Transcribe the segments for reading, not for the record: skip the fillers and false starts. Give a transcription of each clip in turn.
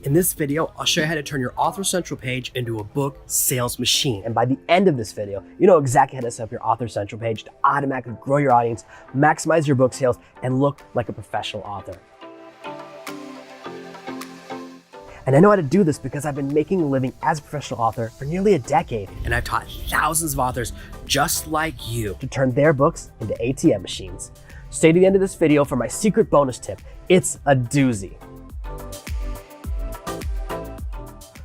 In this video, I'll show you how to turn your Author Central page into a book sales machine. And by the end of this video, you know exactly how to set up your Author Central page to automatically grow your audience, maximize your book sales, and look like a professional author. And I know how to do this because I've been making a living as a professional author for nearly a decade. And I've taught thousands of authors just like you to turn their books into ATM machines. Stay to the end of this video for my secret bonus tip. It's a doozy.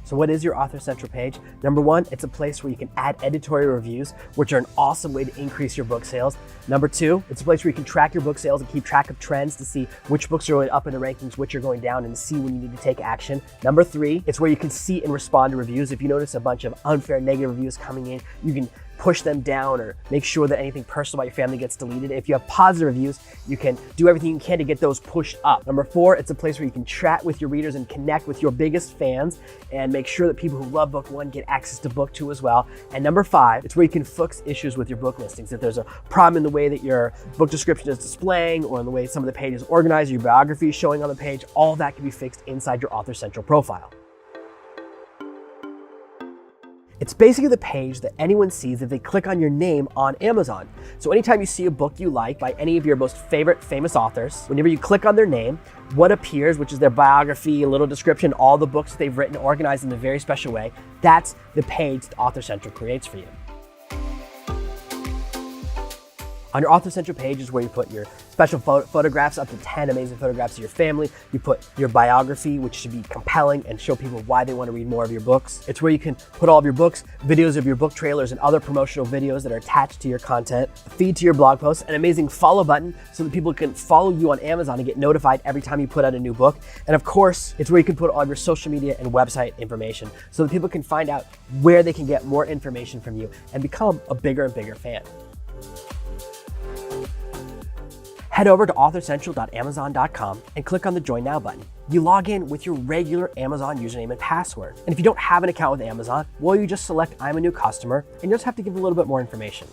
So what is your Author Central page? Number one, it's a place where you can add editorial reviews, which are an awesome way to increase your book sales. Number two, it's a place where you can track your book sales and keep track of trends to see which books are going up in the rankings, which are going down, and see when you need to take action. Number three, it's where you can see and respond to reviews. If you notice a bunch of unfair negative reviews coming in, you can push them down or make sure that anything personal about your family gets deleted. If you have positive reviews, you can do everything you can to get those pushed up. Number four, it's a place where you can chat with your readers and connect with your biggest fans and make sure that people who love book one get access to book two as well. And number five, it's where you can fix issues with your book listings. If there's a problem in the way that your book description is displaying or in the way some of the page is organized, your biography is showing on the page, all that can be fixed inside your Author Central profile. It's basically the page that anyone sees if they click on your name on Amazon. So anytime you see a book you like by any of your most favorite famous authors, whenever you click on their name, what appears, which is their biography, a little description, all the books that they've written organized in a very special way, that's the page that Author Central creates for you. On your Author Central page is where you put your special photographs, up to 10 amazing photographs of your family. You put your biography, which should be compelling and show people why they want to read more of your books. It's where you can put all of your books, videos of your book trailers, and other promotional videos that are attached to your content, a feed to your blog posts, an amazing follow button so that people can follow you on Amazon and get notified every time you put out a new book. And of course, it's where you can put all of your social media and website information so that people can find out where they can get more information from you and become a bigger and bigger fan. Head over to authorcentral.amazon.com and click on the Join Now button. You log in with your regular Amazon username and password. And if you don't have an account with Amazon, well, you just select I'm a new customer and you just have to give a little bit more information.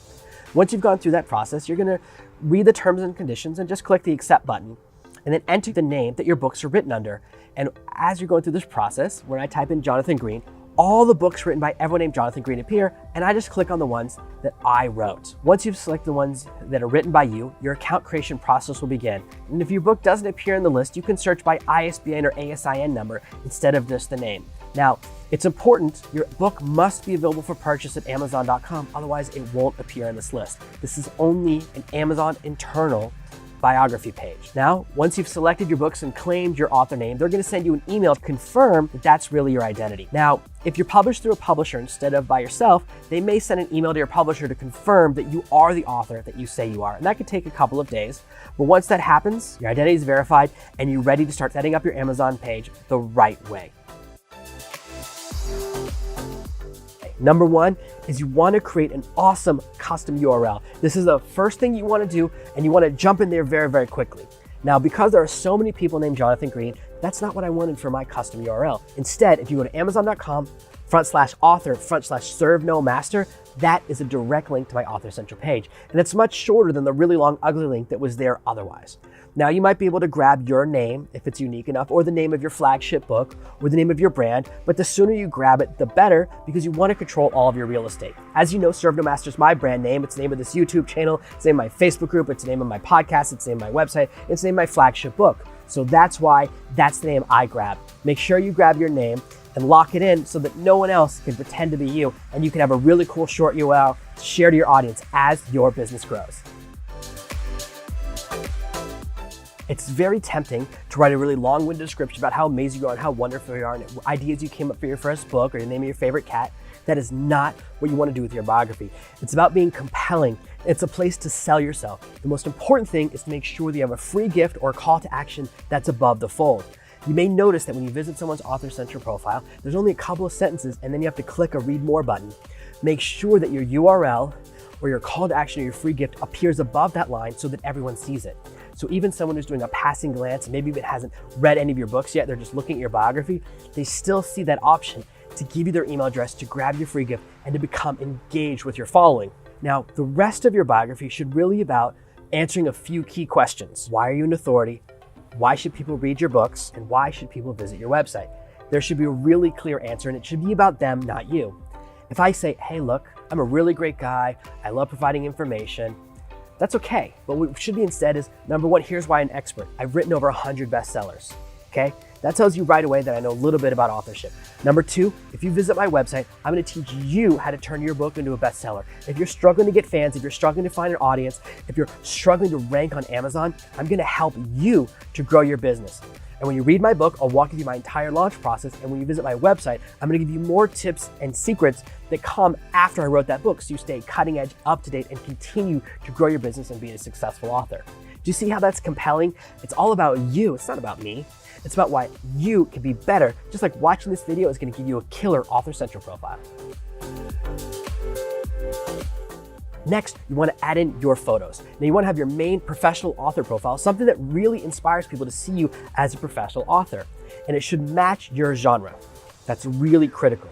Once you've gone through that process, you're gonna read the terms and conditions and just click the Accept button and then enter the name that your books are written under. And as you're going through this process, when I type in Jonathan Green, all the books written by everyone named Jonathan Green appear, and I just click on the ones that I wrote. Once you've selected the ones that are written by you, your account creation process will begin. And if your book doesn't appear in the list, you can search by ISBN or ASIN number instead of just the name. Now, it's important, your book must be available for purchase at Amazon.com, otherwise it won't appear in this list. This is only an Amazon internal biography page. Now, once you've selected your books and claimed your author name, they're going to send you an email to confirm that that's really your identity. Now, if you're published through a publisher instead of by yourself, they may send an email to your publisher to confirm that you are the author that you say you are. And that could take a couple of days. But once that happens, your identity is verified and you're ready to start setting up your Amazon page the right way. Number one is you want to create an awesome custom URL. This is the first thing you want to do, and you want to jump in there very, very quickly. Now, because there are so many people named Jonathan Green, that's not what I wanted for my custom URL. Instead, if you go to amazon.com/author/serve-no-master, that is a direct link to my Author Central page. And it's much shorter than the really long, ugly link that was there otherwise. Now, you might be able to grab your name if it's unique enough, or the name of your flagship book, or the name of your brand, but the sooner you grab it, the better, because you want to control all of your real estate. As you know, Serve No Master is my brand name. It's the name of this YouTube channel, it's the name of my Facebook group, it's the name of my podcast, it's the name of my website, it's the name of my flagship book. So that's why that's the name I grab. Make sure you grab your name and lock it in so that no one else can pretend to be you, and you can have a really cool short URL to share to your audience as your business grows. It's very tempting to write a really long-winded description about how amazing you are and how wonderful you are and ideas you came up for your first book or the name of your favorite cat. That is not what you want to do with your biography. It's about being compelling. It's a place to sell yourself. The most important thing is to make sure that you have a free gift or a call to action that's above the fold. You may notice that when you visit someone's Author Central profile, there's only a couple of sentences and then you have to click a read more button. Make sure that your URL or your call to action or your free gift appears above that line so that everyone sees it. So even someone who's doing a passing glance, maybe even hasn't read any of your books yet, they're just looking at your biography, they still see that option to give you their email address, to grab your free gift, and to become engaged with your following. Now, the rest of your biography should really be about answering a few key questions. Why are you an authority? Why should people read your books? And why should people visit your website? There should be a really clear answer, and it should be about them, not you. If I say, hey, look, I'm a really great guy, I love providing information, that's okay. But what should be instead is, number one, here's why I'm an expert. I've written over 100 bestsellers, okay? That tells you right away that I know a little bit about authorship. Number two, if you visit my website, I'm gonna teach you how to turn your book into a bestseller. If you're struggling to get fans, if you're struggling to find an audience, if you're struggling to rank on Amazon, I'm gonna help you to grow your business. And when you read my book, I'll walk you through my entire launch process. And when you visit my website, I'm gonna give you more tips and secrets that come after I wrote that book, so you stay cutting edge, up to date, and continue to grow your business and be a successful author. Do you see how that's compelling? It's all about you, it's not about me. It's about why you can be better, just like watching this video is gonna give you a killer Author Central profile. Next, you want to add in your photos. Now you want to have your main professional author profile, something that really inspires people to see you as a professional author. And it should match your genre. That's really critical.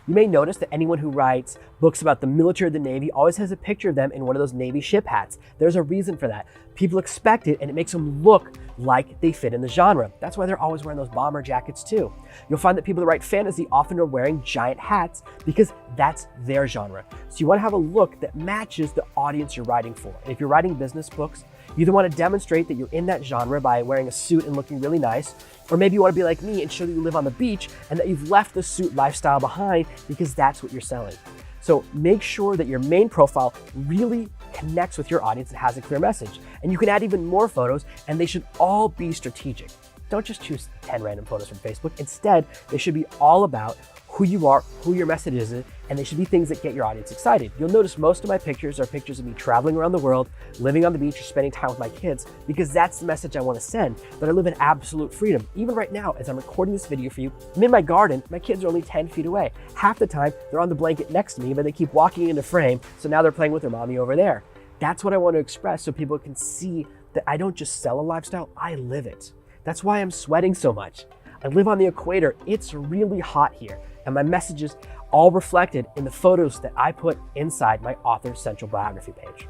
You may notice that anyone who writes books about the military or the Navy always has a picture of them in one of those Navy ship hats. There's a reason for that. People expect it, and it makes them look like they fit in the genre. That's why they're always wearing those bomber jackets too. You'll find that people that write fantasy often are wearing giant hats because that's their genre. So you want to have a look that matches the audience you're writing for. And if you're writing business books, you either want to demonstrate that you're in that genre by wearing a suit and looking really nice, or maybe you want to be like me and show that you live on the beach and that you've left the suit lifestyle behind because that's what you're selling. So make sure that your main profile really connects with your audience and has a clear message. And you can add even more photos, and they should all be strategic. Don't just choose 10 random photos from Facebook. Instead, they should be all about who you are, who your message is, and they should be things that get your audience excited. You'll notice most of my pictures are pictures of me traveling around the world, living on the beach, or spending time with my kids, because that's the message I want to send, that I live in absolute freedom. Even right now, as I'm recording this video for you, I'm in my garden, my kids are only 10 feet away. Half the time, they're on the blanket next to me, but they keep walking into frame, so now they're playing with their mommy over there. That's what I want to express so people can see that I don't just sell a lifestyle, I live it. That's why I'm sweating so much. I live on the equator, it's really hot here, and my messages all reflected in the photos that I put inside my Author Central biography page.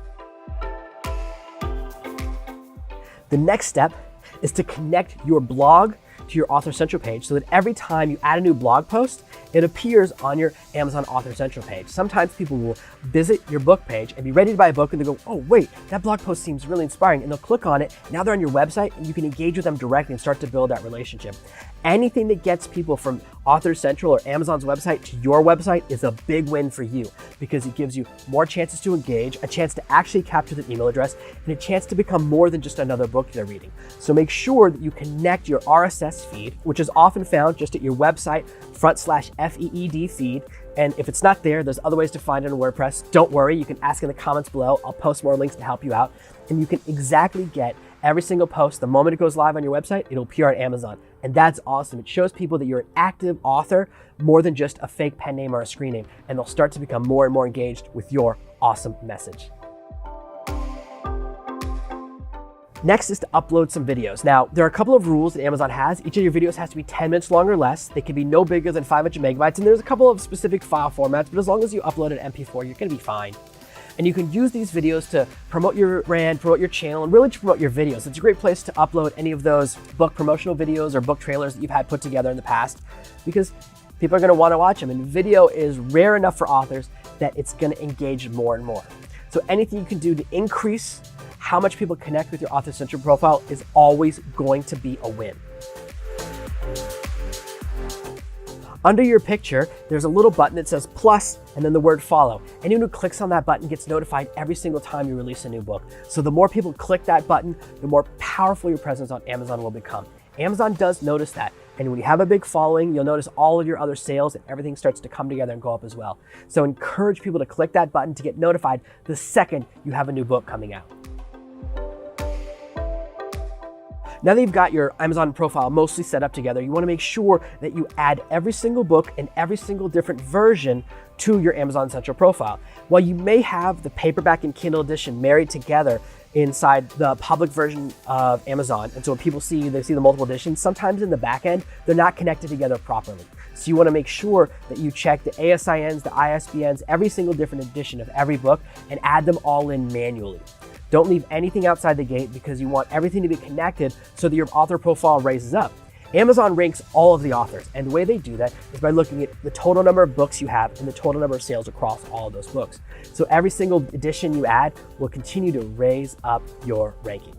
The next step is to connect your blog to your Author Central page so that every time you add a new blog post, it appears on your Amazon Author Central page. Sometimes people will visit your book page and be ready to buy a book and they go, oh wait, that blog post seems really inspiring, and they'll click on it. Now they're on your website and you can engage with them directly and start to build that relationship. Anything that gets people from Author Central or Amazon's website to your website is a big win for you because it gives you more chances to engage, a chance to actually capture the email address, and a chance to become more than just another book they're reading. So make sure that you connect your RSS feed, which is often found just at your website /FEED feed. And if it's not there, there's other ways to find it on WordPress. Don't worry, you can ask in the comments below. I'll post more links to help you out. And you can exactly get every single post. The moment it goes live on your website, it'll appear on Amazon. And that's awesome. It shows people that you're an active author more than just a fake pen name or a screen name. And they'll start to become more and more engaged with your awesome message. Next is to upload some videos. Now, there are a couple of rules that Amazon has. Each of your videos has to be 10 minutes long or less. They can be no bigger than 500 megabytes. And there's a couple of specific file formats, but as long as you upload an MP4, you're gonna be fine. And you can use these videos to promote your brand, promote your channel, and really to promote your videos. It's a great place to upload any of those book promotional videos or book trailers that you've had put together in the past, because people are gonna wanna watch them. And video is rare enough for authors that it's gonna engage more and more. So anything you can do to increase how much people connect with your Author Central profile is always going to be a win. Under your picture, there's a little button that says plus and then the word follow. Anyone who clicks on that button gets notified every single time you release a new book. So the more people click that button, the more powerful your presence on Amazon will become. Amazon does notice that. And when you have a big following, you'll notice all of your other sales and everything starts to come together and go up as well. So encourage people to click that button to get notified the second you have a new book coming out. Now that you've got your Amazon profile mostly set up together, you want to make sure that you add every single book and every single different version to your Amazon Central profile. While you may have the paperback and Kindle edition married together inside the public version of Amazon, and so when people see, they see the multiple editions, sometimes in the back end, they're not connected together properly. So you want to make sure that you check the ASINs, the ISBNs, every single different edition of every book, and add them all in manually. Don't leave anything outside the gate because you want everything to be connected so that your author profile raises up. Amazon ranks all of the authors, and the way they do that is by looking at the total number of books you have and the total number of sales across all of those books. So every single edition you add will continue to raise up your ranking.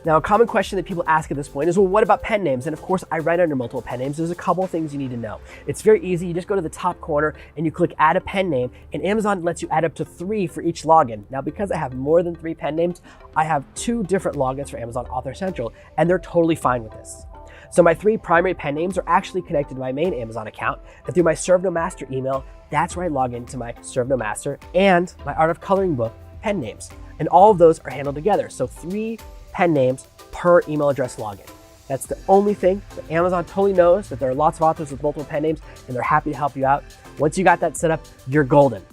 Now, a common question that people ask at this point is, well, what about pen names? And of course, I write under multiple pen names. There's a couple of things you need to know. It's very easy. You just go to the top corner and you click add a pen name, and Amazon lets you add up to 3 for each login. Now, because I have more than 3 pen names, I have 2 different logins for Amazon Author Central, and they're totally fine with this. So my 3 primary pen names are actually connected to my main Amazon account, and through my Serve No Master email, that's where I log into my Serve No Master and my Art of Coloring book pen names. And all of those are handled together. So 3 pen names per email address login. That's the only thing, but Amazon totally knows that there are lots of authors with multiple pen names, and they're happy to help you out. Once you got that set up, you're golden.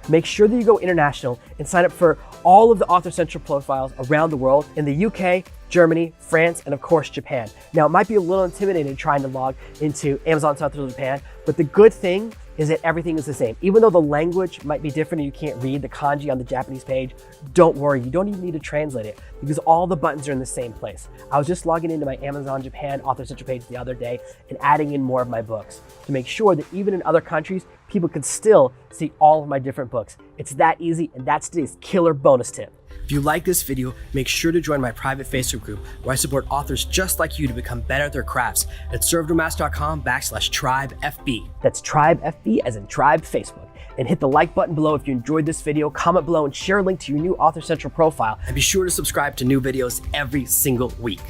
Make sure that you go international and sign up for all of the Author Central profiles around the world in the UK, Germany, France, and of course, Japan. Now, it might be a little intimidating trying to log into Amazon South Japan, but the good thing is that everything is the same. Even though the language might be different and you can't read the kanji on the Japanese page, don't worry, you don't even need to translate it because all the buttons are in the same place. I was just logging into my Amazon Japan Author Central page the other day and adding in more of my books to make sure that even in other countries, people can still see all of my different books. It's that easy, and that's today's killer bonus tip. If you like this video, make sure to join my private Facebook group where I support authors just like you to become better at their crafts at servenomaster.com/tribefb. That's tribefb as in tribe Facebook. And hit the like button below if you enjoyed this video, comment below and share a link to your new Author Central profile. And be sure to subscribe to new videos every single week.